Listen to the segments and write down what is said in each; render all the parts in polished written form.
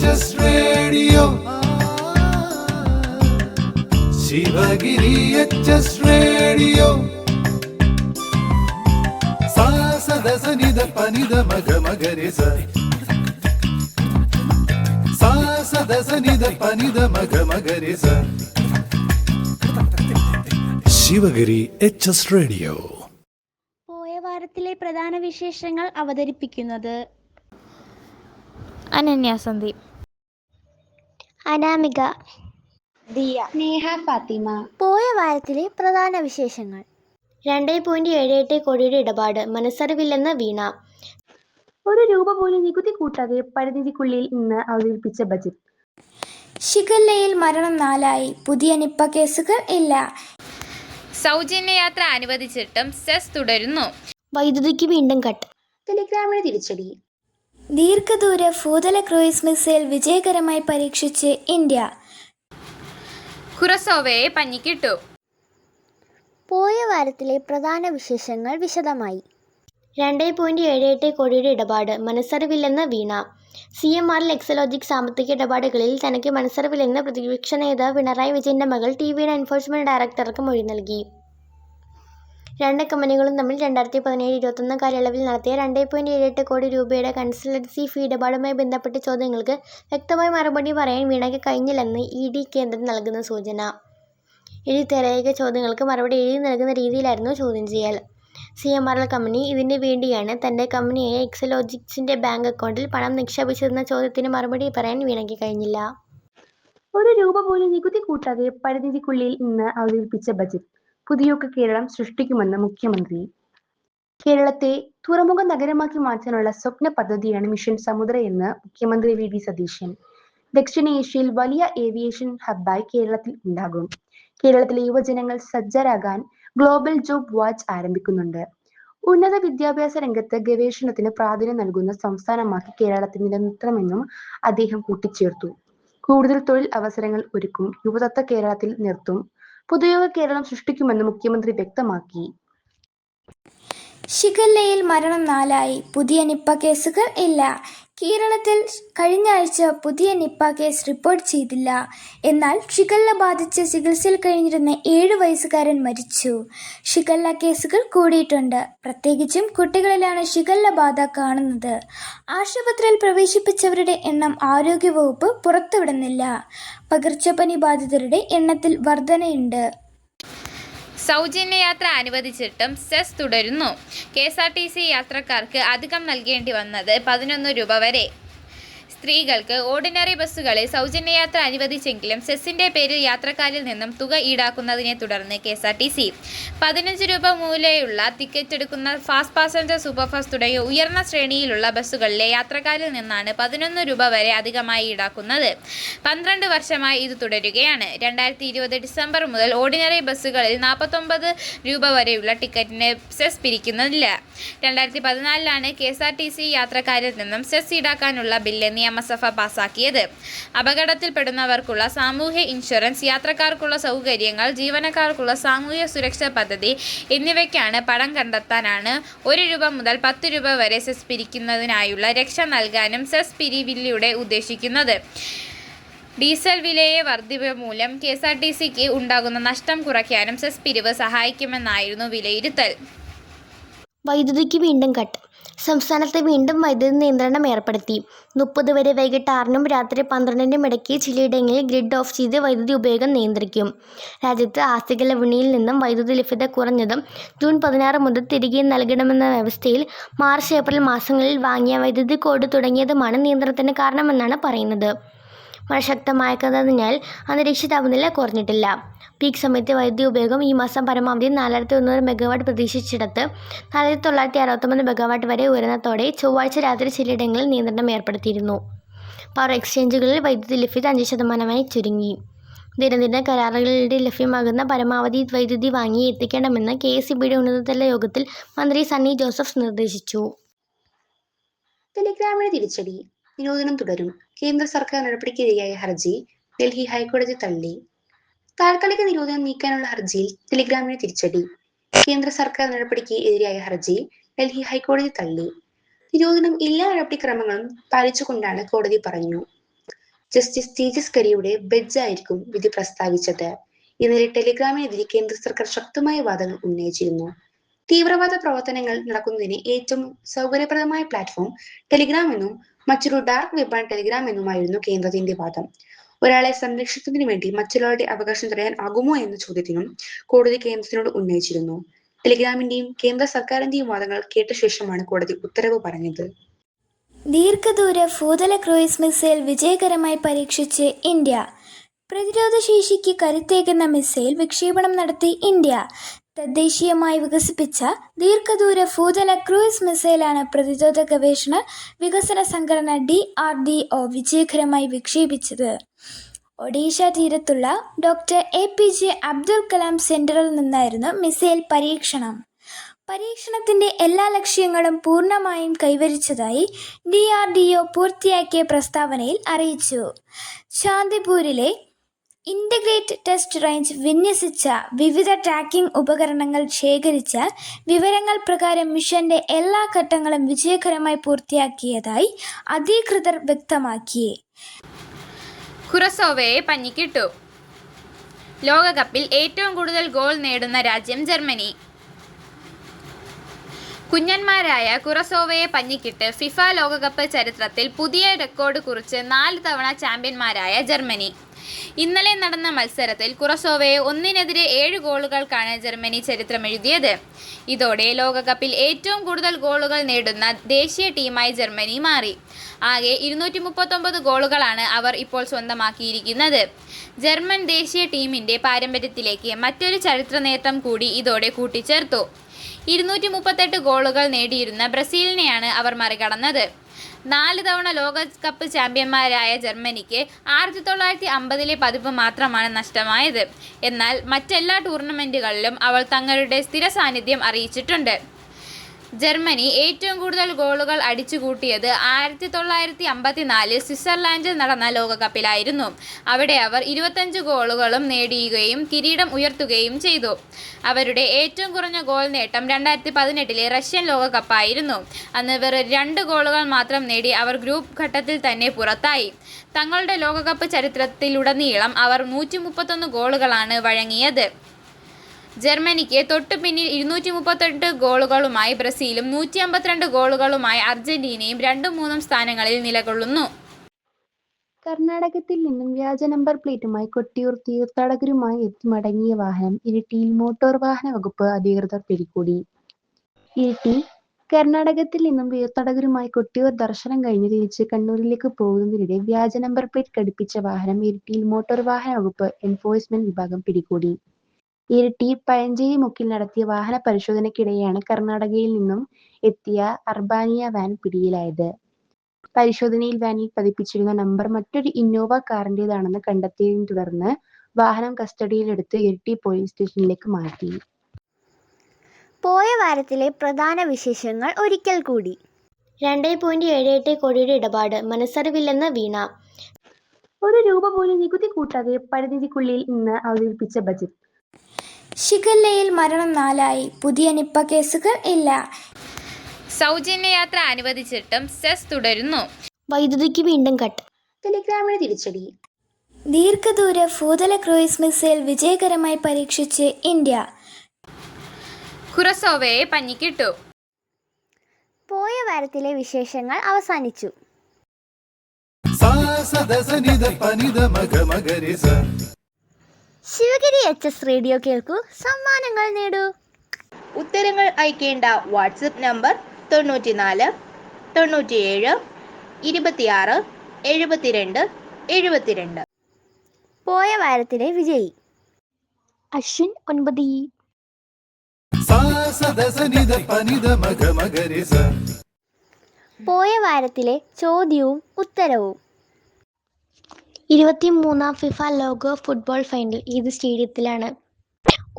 HS Radio. Shivagiri HS Radio. Sa sa da sa ni da pa ni da ma ga ma ga re sa. Sa sa da sa ni da pa ni da ma ga ma ga re sa. Sivagiri HS radio. പോയ വാരത്തിലെ പ്രധാന വിശേഷങ്ങൾ അവതരിപ്പിക്കുന്നത് അനന്യ സന്ദീപ്, അനാമിക, ദിയ, നേഹ, ഫാത്തിമ. പോയ വാരത്തിലെ പ്രധാന വിശേഷങ്ങൾ. 2.78 കോടിയുടെ ഇടപാട്, മനസ്സറിവില്ലെന്ന് വീണ. ₹1 പോലും നികുതി കൂട്ടാതെ പരിധിക്കുള്ളിൽ ഇന്ന് അവതരിപ്പിച്ച ബജറ്റ്. ഷിഗല്ലയിൽ മരണം 4 പുതിയ നിപ്പ കേസുകൾ ഇല്ല. സൗജന്യ യാത്ര അനുവദിച്ചിട്ടും സെസ് തുടരുന്നു. വൈദ്യുതിക്ക് വീണ്ടും കട്ട്. ടെലിഗ്രാമിന് തിരിച്ചടി. ദീർഘദൂര ഭൂതല ക്രൂയിസ് മിസൈൽ വിജയകരമായി പരീക്ഷിച്ച് ഇന്ത്യ. ഖുറസോവയെ പഞ്ഞിക്കിട്ടു. പോയ വാരത്തിലെ പ്രധാന വിശേഷങ്ങൾ വിശദമായി. 2.78 കോടിയുടെ ഇടപാട്, മനസ്സറിവില്ലെന്ന് വീണ. CMRL എക്സലോജിക് സാമ്പത്തിക ഇടപാടുകളിൽ തനിക്ക് മനസ്സറിവില്ലെന്ന് പ്രതിപക്ഷ നേതാവ് പിണറായി വിജയന്റെ മകൾ ടിവിയുടെ എൻഫോഴ്സ്മെന്റ് ഡയറക്ടർക്ക് മൊഴി നൽകി. രണ്ട് കമ്പനികളും തമ്മിൽ 2017-21 കാലയളവിൽ നടത്തിയ 2.78 കോടി രൂപയുടെ കൺസൾട്ടൻസി ഫീ ഇടപാടുമായി ബന്ധപ്പെട്ട ചോദ്യങ്ങൾക്ക് വ്യക്തമായ മറുപടി പറയാൻ വീണയ്ക്ക് കഴിഞ്ഞില്ലെന്ന് ED കേന്ദ്രം നൽകുന്ന സൂചന. എഴുതിത്തരയിക ചോദ്യങ്ങൾക്ക് മറുപടി എഴുതി നൽകുന്ന രീതിയിലായിരുന്നു ചോദ്യം ചെയ്യൽ. CMRL കമ്പനി ഇതിന് വേണ്ടിയാണ് തൻ്റെ കമ്പനിയായ എക്സലോജിക്സിന്റെ ബാങ്ക് അക്കൗണ്ടിൽ പണം നിക്ഷേപിച്ചതെന്ന ചോദ്യത്തിന് മറുപടി പറയാൻ വീണയ്ക്ക് കഴിഞ്ഞില്ല. ₹1 പോലും നികുതി കൂട്ടാതെ പരിധിക്കുള്ളിൽ ഇന്ന് അവതരിപ്പിച്ച ബജറ്റ്. പുതിയൊക്കെ കേരളം സൃഷ്ടിക്കുമെന്ന് മുഖ്യമന്ത്രി. കേരളത്തെ തുറമുഖ നഗരമാക്കി മാറ്റാനുള്ള സ്വപ്ന പദ്ധതിയാണ് മിഷൻ സമുദ്ര എന്ന് മുഖ്യമന്ത്രി VD സതീശൻ. ദക്ഷിണേഷ്യയിൽ വലിയ ഏവിയേഷൻ ഹബ്ബായി കേരളത്തിൽ ഉണ്ടാകും. കേരളത്തിലെ യുവജനങ്ങൾ സജ്ജരാകാൻ ഗ്ലോബൽ ജോബ് വാച്ച് ആരംഭിക്കുന്നുണ്ട്. ഉന്നത വിദ്യാഭ്യാസ രംഗത്ത് ഗവേഷണത്തിന് പ്രാധാന്യം നൽകുന്ന സംസ്ഥാനമാക്കി കേരളത്തെ നിലനിർത്തണമെന്നും അദ്ദേഹം കൂട്ടിച്ചേർത്തു. കൂടുതൽ തൊഴിൽ അവസരങ്ങൾ ഒരുക്കും യുവതത്വ കേരളത്തിൽ നിർത്തും. പുതുയുഗ കേരളം സൃഷ്ടിക്കുമെന്ന് മുഖ്യമന്ത്രി വ്യക്തമാക്കി. ഷിഗല്ലയിൽ മരണം 4 പുതിയ നിപ്പ കേസുകൾ ഇല്ല. കേരളത്തിൽ കഴിഞ്ഞ ആഴ്ച പുതിയ നിപ്പ കേസ് റിപ്പോർട്ട് ചെയ്തില്ല. എന്നാൽ ഷിഗല്ല ബാധിച്ച് ചികിത്സയിൽ കഴിഞ്ഞിരുന്ന 7 വയസ്സുകാരൻ മരിച്ചു. ഷിഗല്ല കേസുകൾ കൂടിയിട്ടുണ്ട്. പ്രത്യേകിച്ചും കുട്ടികളിലാണ് ഷിഗല്ല ബാധ കാണുന്നത്. ആശുപത്രിയിൽ പ്രവേശിപ്പിച്ചവരുടെ എണ്ണം ആരോഗ്യവകുപ്പ് പുറത്തുവിടുന്നില്ല. പകർച്ചപ്പനി ബാധിതരുടെ എണ്ണത്തിൽ വർധനയുണ്ട്. സൗജന്യ യാത്ര അനുവദിച്ചിട്ടും സെസ് തുടരുന്നു. KSRTC യാത്രക്കാർക്ക് അധികം നൽകേണ്ടി വന്നത് 11 രൂപ വരെ. സ്ത്രീകൾക്ക് ഓർഡിനറി ബസ്സുകളിൽ സൗജന്യയാത്ര അനുവദിച്ചെങ്കിലും സെസ്സിന്റെ പേരിൽ യാത്രക്കാരിൽ നിന്നും തുക ഈടാക്കുന്നതിനെ തുടർന്ന് KSRTC 15 രൂപ മൂല്യമുള്ള ടിക്കറ്റ് എടുക്കുന്ന ഫാസ്റ്റ് പാസഞ്ചർ, സൂപ്പർഫാസ്റ്റ് തുടങ്ങിയ ഉയർന്ന ശ്രേണിയിലുള്ള ബസ്സുകളിലെ യാത്രക്കാരിൽ നിന്നാണ് 11 രൂപ വരെ അധികമായി ഈടാക്കുന്നത്. 12 വർഷമായി ഇത് തുടരുകയാണ്. 2020 ഡിസംബർ മുതൽ ഓർഡിനറി ബസ്സുകളിൽ 49 രൂപ വരെയുള്ള ടിക്കറ്റിന് സെസ് പിരിക്കുന്നില്ല. 2014 KSRTC യാത്രക്കാരിൽ നിന്നും സെസ് ഈടാക്കാനുള്ള ബില്ല് നിയമസഭ പാസാക്കിയത്. അപകടത്തിൽപ്പെടുന്നവർക്കുള്ള സാമൂഹ്യ ഇൻഷുറൻസ്, യാത്രക്കാർക്കുള്ള സൗകര്യങ്ങൾ, ജീവനക്കാർക്കുള്ള സാമൂഹ്യ സുരക്ഷാ പദ്ധതി എന്നിവയ്ക്കാണ് പണം കണ്ടെത്താനാണ് 1 രൂപ മുതൽ 10 രൂപ വരെ സെസ് പിരിക്കുന്നതിനായുള്ള രക്ഷ നൽകാനും സെസ് പിരിവിലൂടെ ഉദ്ദേശിക്കുന്നത്. ഡീസൽ വിലയെ വർദ്ധിപ്പ് മൂലം KSRTCക്ക് ഉണ്ടാകുന്ന നഷ്ടം കുറയ്ക്കാനും സെസ് പിരിവ് സഹായിക്കുമെന്നായിരുന്നു വിലയിരുത്തൽ. വൈദ്യുതിക്ക് വീണ്ടും കട്ട്. സംസ്ഥാനത്ത് വീണ്ടും വൈദ്യുതി നിയന്ത്രണം ഏർപ്പെടുത്തി. 30 വരെ വൈകിട്ട് 6-നും രാത്രി 12-നും ഇടയ്ക്ക് ചിലയിടങ്ങളിൽ ഗ്രിഡ് ഓഫ് ചെയ്ത് വൈദ്യുതി ഉപയോഗം നിയന്ത്രിക്കും. രാജ്യത്ത് ആസ്തിക വിപണിയിൽ നിന്നും വൈദ്യുതി ലഭ്യത കുറഞ്ഞതും ജൂൺ 16 മുതൽ തിരികെ നൽകണമെന്ന വ്യവസ്ഥയിൽ മാർച്ച്, ഏപ്രിൽ മാസങ്ങളിൽ വാങ്ങിയ വൈദ്യുതി കോഡ് തുടങ്ങിയതുമാണ് നിയന്ത്രണത്തിന് കാരണമെന്നാണ് പറയുന്നത്. മഴ ശക്തമായതിനാൽ അന്തരീക്ഷ താപനില കുറഞ്ഞിട്ടില്ല. പീക്ക് സമയത്ത് വൈദ്യുതി ഉപയോഗം ഈ മാസം പരമാവധി 4100 മെഗാവാട്ട് പ്രതീക്ഷിച്ചിടത്ത് 4969 മെഗാവാട്ട് വരെ ഉയർന്നതോടെ ചൊവ്വാഴ്ച രാത്രി ചിലയിടങ്ങളിൽ നിയന്ത്രണം ഏർപ്പെടുത്തിയിരുന്നു. പവർ എക്സ്ചേഞ്ചുകളിൽ വൈദ്യുതി ലഭ്യത 5% ചുരുങ്ങി. ദിനദിന കരാറുകളിലൂടെ ലഭ്യമാകുന്ന പരമാവധി വൈദ്യുതി വാങ്ങി എത്തിക്കണമെന്ന് KSEBയുടെ ഉന്നതതല യോഗത്തിൽ മന്ത്രി സണ്ണി ജോസഫ് നിർദ്ദേശിച്ചു. ടെലിഗ്രാമിന് തിരിച്ചടി. നിരോധനം തുടരും. കേന്ദ്ര സർക്കാർ നടപടിക്കെതിരായ ഹർജി ഡൽഹി ഹൈക്കോടതി തള്ളി. താൽക്കാലിക നിരോധനം നീക്കാനുള്ള ഹർജിയിൽ ടെലിഗ്രാമിന് തിരിച്ചടി. കേന്ദ്ര സർക്കാർ നടപടിക്ക് എതിരായ ഹർജി ഡൽഹി ഹൈക്കോടതി തള്ളി. നിരോധനം എല്ലാ നടപടിക്രമങ്ങളും പാലിച്ചുകൊണ്ടാണ് കോടതി പറഞ്ഞു. ജസ്റ്റിസ് തേജസ് കരിയുടെ ബെഞ്ചായിരിക്കും വിധി പ്രസ്താവിച്ചത്. ഇന്നലെ ടെലിഗ്രാമിനെതിരെ കേന്ദ്ര സർക്കാർ ശക്തമായ വാദങ്ങൾ ഉന്നയിച്ചിരുന്നു. തീവ്രവാദ പ്രവർത്തനങ്ങൾ നടക്കുന്നതിന് ഏറ്റവും സൗകര്യപ്രദമായ പ്ലാറ്റ്ഫോം ടെലിഗ്രാം എന്നും മറ്റൊരു ഡാർക്ക് വെബാണ് ടെലിഗ്രാം എന്നുമായിരുന്നു കേന്ദ്രത്തിന്റെ വാദം. ഒരാളെ സംരക്ഷിക്കുന്നതിന് വേണ്ടി മറ്റൊരാളുടെ അവകാശം തടയാൻ ആകുമോ എന്ന ചോദ്യത്തിനും കോടതി കേന്ദ്രത്തിനോട് ഉന്നയിച്ചിരുന്നു. ടെലിഗ്രാമിന്റെയും കേന്ദ്ര സർക്കാരിന്റെയും വാദങ്ങൾ കേട്ട ശേഷമാണ് കോടതി ഉത്തരവ് പറഞ്ഞത്. ദീർഘദൂര ഭൂതല ക്രൂയിസ് മിസൈൽ വിജയകരമായി പരീക്ഷിച്ച് ഇന്ത്യ. പ്രതിരോധശേഷിക്ക് കരുത്തേകുന്ന മിസൈൽ വിക്ഷേപണം നടത്തി ഇന്ത്യ. തദ്ദേശീയമായി വികസിപ്പിച്ച ദീർഘദൂര ഭൂതല ക്രൂയിസ് മിസൈലാണ് പ്രതിരോധ ഗവേഷണ വികസന സംഘടന DRDO വിജയകരമായി വിക്ഷേപിച്ചത്. ഒഡീഷ തീരത്തുള്ള ഡോക്ടർ APJ അബ്ദുൽ കലാം സെന്ററിൽ നിന്നായിരുന്നു മിസൈൽ പരീക്ഷണം. പരീക്ഷണത്തിന്റെ എല്ലാ ലക്ഷ്യങ്ങളും പൂർണ്ണമായും കൈവരിച്ചതായി DRDO പൂർത്തിയാക്കിയ പ്രസ്താവനയിൽ അറിയിച്ചു. ചാന്ദിപൂരിലെ ഇൻ്റഗ്രേറ്റ് ടെസ്റ്റ് റേഞ്ച് വിന്യസിച്ച വിവിധ ട്രാക്കിംഗ് ഉപകരണങ്ങൾ ശേഖരിച്ച വിവരങ്ങൾ പ്രകാരം മിഷന്റെ എല്ലാ ഘട്ടങ്ങളും വിജയകരമായി പൂർത്തിയാക്കിയതായി അധികൃതർ വ്യക്തമാക്കി. കുറസോവയെ പഞ്ഞിക്കിട്ടു. ലോകകപ്പിൽ ഏറ്റവും കൂടുതൽ ഗോൾ നേടുന്ന രാജ്യം ജർമ്മനി. കുഞ്ഞന്മാരായ കുറസോവയെ പഞ്ഞിക്കിട്ട് ഫിഫ ലോകകപ്പ് ചരിത്രത്തിൽ പുതിയ റെക്കോർഡ് കുറിച്ച് 4 തവണ ചാമ്പ്യന്മാരായ ജർമ്മനി. ഇന്നലെ നടന്ന മത്സരത്തിൽ കുറസോവയെ 1-7 ഗോളുകൾക്കാണ് ജർമ്മനി ചരിത്രമെഴുതിയത്. ഇതോടെ ലോകകപ്പിൽ ഏറ്റവും കൂടുതൽ ഗോളുകൾ നേടുന്ന ദേശീയ ടീമായി ജർമ്മനി മാറി. ആകെ 239 ഗോളുകളാണ് അവർ ഇപ്പോൾ സ്വന്തമാക്കിയിരിക്കുന്നത്. ജർമ്മൻ ദേശീയ ടീമിന്റെ പാരമ്പര്യത്തിലേക്ക് മറ്റൊരു ചരിത്ര നേട്ടം കൂടി ഇതോടെ കൂട്ടിച്ചേർത്തു. 238 ഗോളുകൾ നേടിയിരുന്ന ബ്രസീലിനെയാണ് അവർ മറികടന്നത്. 4 തവണ ലോകകപ്പ് ചാമ്പ്യന്മാരായ ജർമ്മനിക്ക് 1950-ലെ പതിപ്പ് മാത്രമാണ് നഷ്ടമായത്. എന്നാൽ മറ്റെല്ലാ ടൂർണമെന്റുകളിലും അവർ തങ്ങളുടെ സ്ഥിര സാന്നിധ്യം അറിയിച്ചിട്ടുണ്ട്. ജർമ്മനി ഏറ്റവും കൂടുതൽ ഗോളുകൾ അടിച്ചുകൂട്ടിയത് 1954 സ്വിറ്റ്സർലാൻഡിൽ നടന്ന ലോകകപ്പിലായിരുന്നു. അവിടെ അവർ 25 ഗോളുകളും നേടുകയും കിരീടം ഉയർത്തുകയും ചെയ്തു. അവരുടെ ഏറ്റവും കുറഞ്ഞ ഗോൾ നേട്ടം 2018-ലെ റഷ്യൻ ലോകകപ്പായിരുന്നു. അന്ന് വെറും 2 ഗോളുകൾ മാത്രം നേടി അവർ ഗ്രൂപ്പ് ഘട്ടത്തിൽ തന്നെ പുറത്തായി. തങ്ങളുടെ ലോകകപ്പ് ചരിത്രത്തിലുടനീളം അവർ 131 ഗോളുകളാണ് വഴങ്ങിയത്. ജർമ്മനിക്ക് തൊട്ടു പിന്നിൽ 238 ഗോളുകളുമായി ബ്രസീലും 152 ഗോളുകളുമായി അർജന്റീനയും 2-3 സ്ഥാനങ്ങളിൽ നിലകൊള്ളുന്നു. കർണാടകത്തിൽ നിന്നും വ്യാജ നമ്പർ പ്ലേറ്റുമായി കൊട്ടിയൂർ തീർത്ഥാടകരുമായി എത്തി മടങ്ങിയ വാഹനം ഇരിട്ടിയിൽ മോട്ടോർ വാഹന വകുപ്പ് അധികൃതർ പിടികൂടി. ഇരിട്ടി കർണാടകത്തിൽ നിന്നും തീർത്ഥാടകരുമായി കൊട്ടിയൂർ ദർശനം കഴിഞ്ഞ് തിരിച്ച് കണ്ണൂരിലേക്ക് പോകുന്നതിനിടെ വ്യാജ നമ്പർ പ്ലേറ്റ് ഘടിപ്പിച്ച വാഹനം ഇരിട്ടിയിൽ മോട്ടോർ വാഹന വകുപ്പ് എൻഫോഴ്സ്മെന്റ് വിഭാഗം പിടികൂടി. ഇരിട്ടി പഴഞ്ചേരി മുക്കിൽ നടത്തിയ വാഹന പരിശോധനയ്ക്കിടെയാണ് കർണാടകയിൽ നിന്നും എത്തിയ അർബാനിയ വാൻ പിടിയിലായത്. പരിശോധനയിൽ വാനിൽ പതിപ്പിച്ചിരുന്ന നമ്പർ മറ്റൊരു ഇന്നോവ കാറിന്റേതാണെന്ന് കണ്ടെത്തിയതിനെ തുടർന്ന് വാഹനം കസ്റ്റഡിയിലെടുത്ത് ഇരിട്ടി പോലീസ് സ്റ്റേഷനിലേക്ക് മാറ്റി. പോയ വാരത്തിലെ പ്രധാന വിശേഷങ്ങൾ ഒരിക്കൽ കൂടി. 2.78 കോടിയുടെ ഇടപാട് മനസ്സറിവില്ലെന്ന് വീണ. ₹1 പോലും നികുതി കൂട്ടാതെ പരിധിക്കുള്ളിൽ ഇന്ന് അവതരിപ്പിച്ച ബജറ്റ്. ഷിഗല്ലയിൽ മരണം 4 പുതിയ നിപ്പ കേസുകൾ ഇല്ല. സൗജന്യ യാത്ര അനുവദിച്ചിട്ടും സെസ് തുടരുന്നു. വൈദ്യുതിക്ക് വീണ്ടും കട്ട്. ടെലിഗ്രാമിന് തിരിച്ചടി. ദീർഘദൂര ഭൂതല ക്രൂയിസ് മിസൈൽ വിജയകരമായി പരീക്ഷിച്ച് ഇന്ത്യ. കുറസോവയെ പഞ്ഞിക്കിട്ടു. പോയ വാരത്തിലെ വിശേഷങ്ങൾ അവസാനിച്ചു. ശിവഗിരി HS റേഡിയോ കേൾക്കൂ, സമ്മാനങ്ങൾ നേടൂ. ഉത്തരങ്ങൾ അയക്കേണ്ട വാട്സപ്പ് നമ്പർ 94 97 26 72 72. പോയ വാരത്തിലെ വിജയി അശ്വിൻ 9. പോയ വാരത്തിലെ ചോദ്യവും ഉത്തരവും. 23ാം ഫിഫ ലോക ഫുട്ബോൾ ഫൈനൽ ഏത് സ്റ്റേഡിയത്തിലാണ്?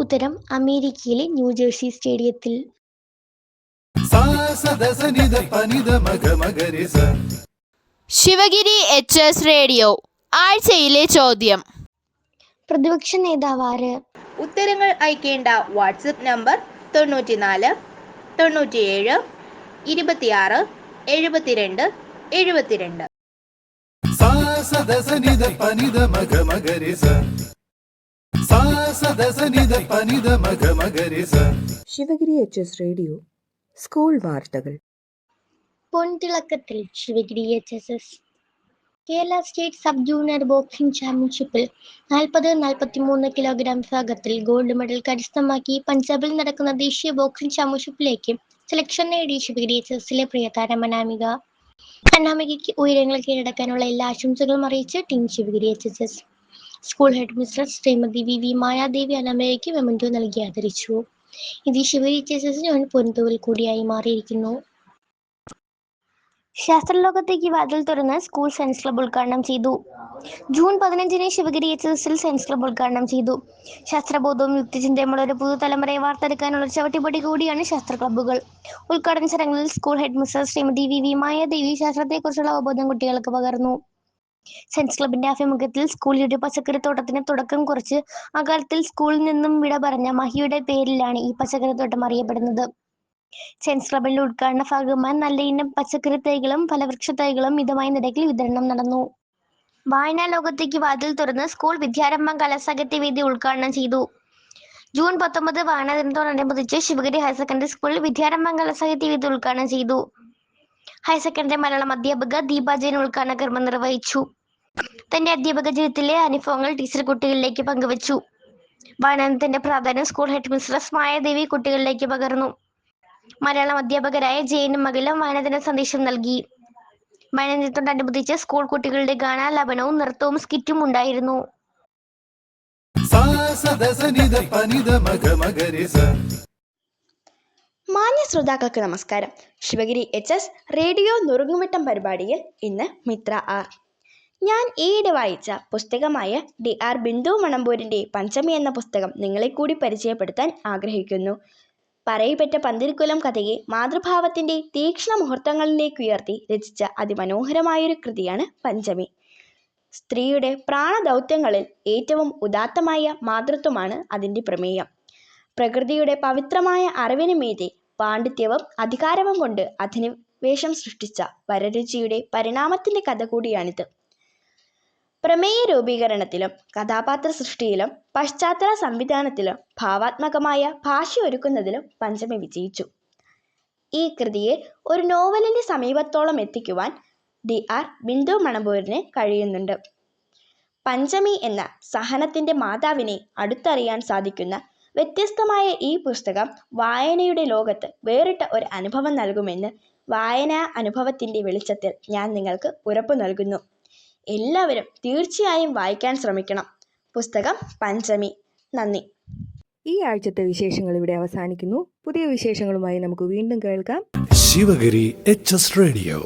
ഉത്തരം അമേരിക്കയിലെ ന്യൂജേഴ്സി സ്റ്റേഡിയത്തിൽ. ശിവഗിരി HS റേഡിയോ ആഴ്ചയിലെ ചോദ്യം. പ്രതിപക്ഷ നേതാവ് ആര്? ഉത്തരങ്ങൾ അയക്കേണ്ട WhatsApp number 94 97 26 72 72. sa sa da sa ni da pa ni da ma ga ma ga re sa sa sa da sa ni da pa ni da ma ga ma ga re sa. Sivagiri HS radio school വാർത്തകൾ. പൊൻതിളക്കത്തിൽ Sivagiri HSS. Kerala state sub junior boxing ചാമ്പ്യൻഷിപ്പിൽ 40-43 kilogram വിഭാഗത്തിൽ gold medal കരസ്ഥമാക്കി പഞ്ചാബിൽ നടക്കുന്ന ദേശീയ boxing ചാമ്പ്യൻഷിപ്പിലേക്ക് selection നേടി ശിവഗിരി HSSലെ പ്രിയതാരം അനാമികയ്ക്ക് ഉയരങ്ങൾ കീഴടക്കാനുള്ള എല്ലാ ആശംസകളും അറിയിച്ച് team Sivagiri HSS. School headmistress Srimathi VV Mayadevi അനാമികയ്ക്ക് മെമന്റോ നൽകി ആദരിച്ചു. ഇത് ശിവഗിരി HSSന് ഒരു പൊൻതൂവൽ കൂടിയായി മാറിയിരിക്കുന്നു. ശാസ്ത്രലോകത്തേക്ക് വാതിൽ തുറന്ന് സ്കൂൾ സയൻസ് ക്ലബ്ബ് ഉദ്ഘാടനം ചെയ്തു. ജൂൺ 15-ന് ശിവഗിരി HSSൽ സയൻസ് ക്ലബ്ബ് ഉദ്ഘാടനം ചെയ്തു. ശാസ്ത്രബോധവും യുക്തിചിന്തയുമുള്ള ഒരു പുതുതലമുറയെ വാർത്തെടുക്കാനുള്ള ചവിട്ടിപ്പടി കൂടിയാണ് ശാസ്ത്ര ക്ലബ്ബുകൾ. ഉദ്ഘാടന ചടങ്ങിൽ school headmistress Srimathi VV Mayadevi ശാസ്ത്രത്തെക്കുറിച്ചുള്ള അവബോധം കുട്ടികൾക്ക് പകർന്നു. സയൻസ് ക്ലബിന്റെ ആഭിമുഖ്യത്തിൽ സ്കൂളിയുടെ പച്ചക്കറിത്തോട്ടത്തിന് തുടക്കം കുറിച്ച് അകാലത്തിൽ സ്കൂളിൽ നിന്നും വിട പറഞ്ഞ മഹിയുടെ പേരിലാണ് ഈ പച്ചക്കറിത്തോട്ടം അറിയപ്പെടുന്നത്. സയൻസ് ക്ലബിന്റെ ഉദ്ഘാടന ഭാഗമായി നല്ല ഇനം പച്ചക്കറി തൈകളും ഫലവൃക്ഷ തൈകളും മിതമായ നിരക്കിൽ വിതരണം നടന്നു. വായനാ ലോകത്തേക്ക് വാതിൽ തുറന്ന് സ്കൂൾ വിദ്യാരംഭം കലാസാഹിത്യവേദി ഉദ്ഘാടനം ചെയ്തു. ജൂൺ 19 വായനാ ദിനത്തോടനുബന്ധിച്ച് ശിവഗിരി ഹയർ സെക്കൻഡറി സ്കൂളിൽ വിദ്യാരംഭം കലാസാഹിത്യവേദി ഉദ്ഘാടനം ചെയ്തു. ഹയർ സെക്കൻഡറി മലയാളം അധ്യാപിക ദീപ ജെയിൻ ഉദ്ഘാടന കർമ്മം നിർവഹിച്ചു. തന്റെ അധ്യാപക ജീവിതത്തിലെ അനുഭവങ്ങൾ ടീച്ചർ കുട്ടികളിലേക്ക് പങ്കുവച്ചു. വായനത്തിന്റെ പ്രാധാന്യം സ്കൂൾ ഹെഡ് മിസ്ട്രസ് മായാദേവി കുട്ടികളിലേക്ക് പകർന്നു. മലയാളം അധ്യാപകരായ ജെയിനും മകളും വായനദിന സന്ദേശം നൽകി. വായനദിനത്തോടനുബന്ധിച്ച് സ്കൂൾ കുട്ടികളുടെ ഗാനാലാപനവും നൃത്തവും സ്കിറ്റും ഉണ്ടായിരുന്നു. sa sa da sa ni da pa ni da ma ga ma ga re sa. മാന്യ ശ്രോതാക്കൾക്ക് നമസ്കാരം. ശിവഗിരി HS റേഡിയോ നുറുങ്ങുമിട്ടം പരിപാടിയിൽ ഇന്ന് മിത്ര R. ഞാൻ ഈയിടെ വായിച്ച പുസ്തകമായ DR ബിന്ദു മണമ്പൂരിൻ്റെ പഞ്ചമി എന്ന പുസ്തകം നിങ്ങളെ കൂടി പരിചയപ്പെടുത്താൻ ആഗ്രഹിക്കുന്നു. പറയിപ്പറ്റ പന്തിരിക്കുലം കഥയെ മാതൃഭാവത്തിൻ്റെ തീക്ഷ്ണ മുഹൂർത്തങ്ങളിലേക്കുയർത്തി രചിച്ച അതിമനോഹരമായൊരു കൃതിയാണ് പഞ്ചമി. സ്ത്രീയുടെ പ്രാണദൗത്യങ്ങളിൽ ഏറ്റവും ഉദാത്തമായ മാതൃത്വമാണ് അതിൻ്റെ പ്രമേയം. പ്രകൃതിയുടെ പവിത്രമായ അറിവിന് മീതെ പാണ്ഡിത്യവും അധികാരവും കൊണ്ട് അധിനിവേശം സൃഷ്ടിച്ച വരരുചിയുടെ പരിണാമത്തിൻ്റെ കഥ കൂടിയാണിത്. പ്രമേയ രൂപീകരണത്തിലും കഥാപാത്ര സൃഷ്ടിയിലും പശ്ചാത്തല സംവിധാനത്തിലും ഭാവാത്മകമായ ഭാഷ ഒരുക്കുന്നതിലും പഞ്ചമി വിജയിച്ചു. ഈ കൃതിയെ ഒരു നോവലിൻ്റെ സമീപത്തോളം എത്തിക്കുവാൻ DR ബിന്ദു മണമ്പൂരിന് കഴിയുന്നുണ്ട്. പഞ്ചമി എന്ന സഹനത്തിൻ്റെ മാതാവിനെ അടുത്തറിയാൻ സാധിക്കുന്ന വ്യത്യസ്തമായ ഈ പുസ്തകം വായനയുടെ ലോകത്ത് വേറിട്ട ഒരു അനുഭവം നൽകുമെന്ന് വായനാ അനുഭവത്തിൻ്റെ വെളിച്ചത്തിൽ ഞാൻ നിങ്ങൾക്ക് ഉറപ്പു നൽകുന്നു. എല്ലാവരും തീർച്ചയായും വായിക്കാൻ ശ്രമിക്കണം. പുസ്തകം പഞ്ചമി. നന്ദി. ഈ ആഴ്ചത്തെ വിശേഷങ്ങൾ ഇവിടെ അവസാനിക്കുന്നു. പുതിയ വിശേഷങ്ങളുമായി നമുക്ക് വീണ്ടും കേൾക്കാം. Sivagiri HS radio.